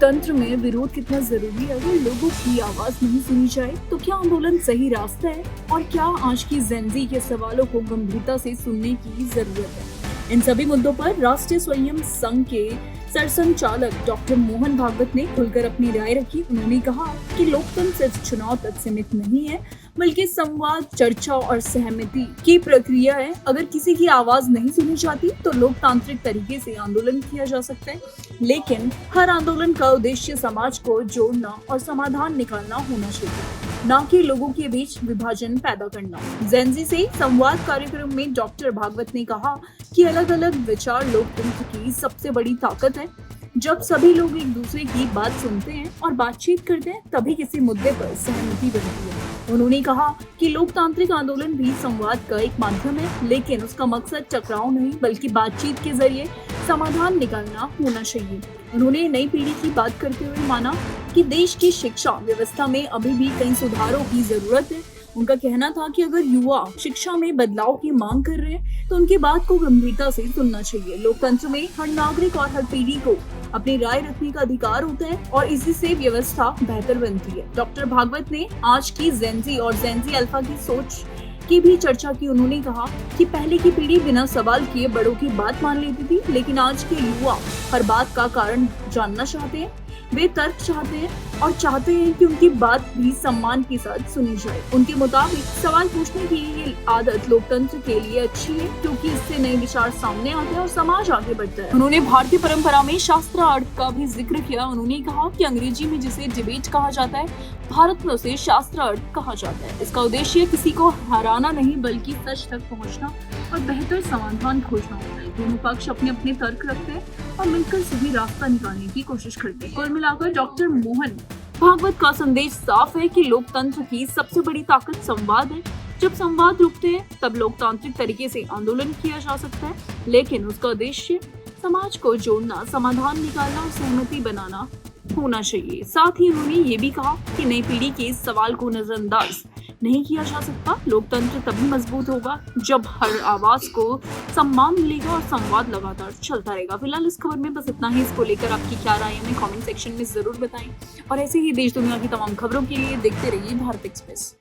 लोकतंत्र में विरोध कितना जरूरी है। अगर लोगों की आवाज नहीं सुनी जाए तो क्या आंदोलन सही रास्ता है, और क्या आज की जेनजी के सवालों को गंभीरता से सुनने की जरूरत है। इन सभी मुद्दों पर राष्ट्रीय स्वयं संघ के सरसंघचालक डॉक्टर मोहन भागवत ने खुलकर अपनी राय रखी। उन्होंने कहा कि लोकतंत्र सिर्फ चुनाव तक सीमित नहीं है, बल्कि संवाद, चर्चा और सहमति की प्रक्रिया है। अगर किसी की आवाज नहीं सुनी जाती तो लोकतांत्रिक तरीके से आंदोलन किया जा सकता है, लेकिन हर आंदोलन का उद्देश्य समाज को जोड़ना और समाधान निकालना होना चाहिए, न कि लोगों के बीच विभाजन पैदा करना। जेनजी से संवाद कार्यक्रम में डॉक्टर भागवत ने कहा कि अलग अलग विचार लोकतंत्र की सबसे बड़ी ताकत है। जब सभी लोग एक दूसरे की बात सुनते हैं और बातचीत करते हैं, तभी किसी मुद्दे पर सहमति बनती है। उन्होंने कहा कि लोकतांत्रिक आंदोलन भी संवाद का एक माध्यम है, लेकिन उसका मकसद टकराव नहीं बल्कि बातचीत के जरिए समाधान निकालना होना चाहिए। उन्होंने नई पीढ़ी की बात करते हुए माना कि देश की शिक्षा व्यवस्था में अभी भी कई सुधारों की जरूरत है। उनका कहना था कि अगर युवा शिक्षा में बदलाव की मांग कर रहे हैं तो उनकी बात को गंभीरता से सुनना चाहिए। लोकतंत्र में हर नागरिक और हर पीढ़ी को अपनी राय रखने का अधिकार होता है और इसी से व्यवस्था बेहतर बनती है। डॉक्टर भागवत ने आज की जेनजी और जेनजी अल्फा की सोच की भी चर्चा की। उन्होंने कहा कि पहले की पीढ़ी बिना सवाल किए बड़ों की बात मान लेती थी, लेकिन आज के युवा हर बात का कारण जानना चाहते हैं। वे तर्क चाहते हैं और चाहते हैं कि उनकी बात भी सम्मान के साथ सुनी जाए। उनके मुताबिक सवाल पूछने की ये आदत लोकतंत्र के लिए अच्छी है, क्योंकि इससे नए विचार सामने आते हैं और समाज आगे बढ़ता है। उन्होंने भारतीय परंपरा में शास्त्रार्थ का भी जिक्र किया। उन्होंने कहा कि अंग्रेजी में जिसे डिबेट कहा जाता है, भारत में उसे शास्त्रार्थ कहा जाता है। इसका उद्देश्य किसी को हराना नहीं, बल्कि सच तक पहुँचना और बेहतर समाधान खोजना होता है। दोनों पक्ष अपने अपने तर्क रखते हैं और मिलकर सही रास्ता निकालने की कोशिश करते हैं। कुल मिलाकर डॉक्टर मोहन भागवत का संदेश साफ है कि लोकतंत्र की सबसे बड़ी ताकत संवाद है। जब संवाद रुकते हैं तब लोकतांत्रिक तरीके से आंदोलन किया जा सकता है, लेकिन उसका उद्देश्य समाज को जोड़ना, समाधान निकालना और सहमति बनाना होना चाहिए। साथ ही उन्होंने ये भी कहा कि नई पीढ़ी के इस सवाल को नजरअंदाज नहीं किया जा सकता। लोकतंत्र तभी मजबूत होगा जब हर आवाज को सम्मान मिलेगा और संवाद लगातार चलता रहेगा। फिलहाल इस खबर में बस इतना ही। इसको लेकर आपकी क्या राय है हमें कमेंट सेक्शन में जरूर बताएं, और ऐसे ही देश दुनिया की तमाम खबरों के लिए देखते रहिए भारत एक्सप्रेस।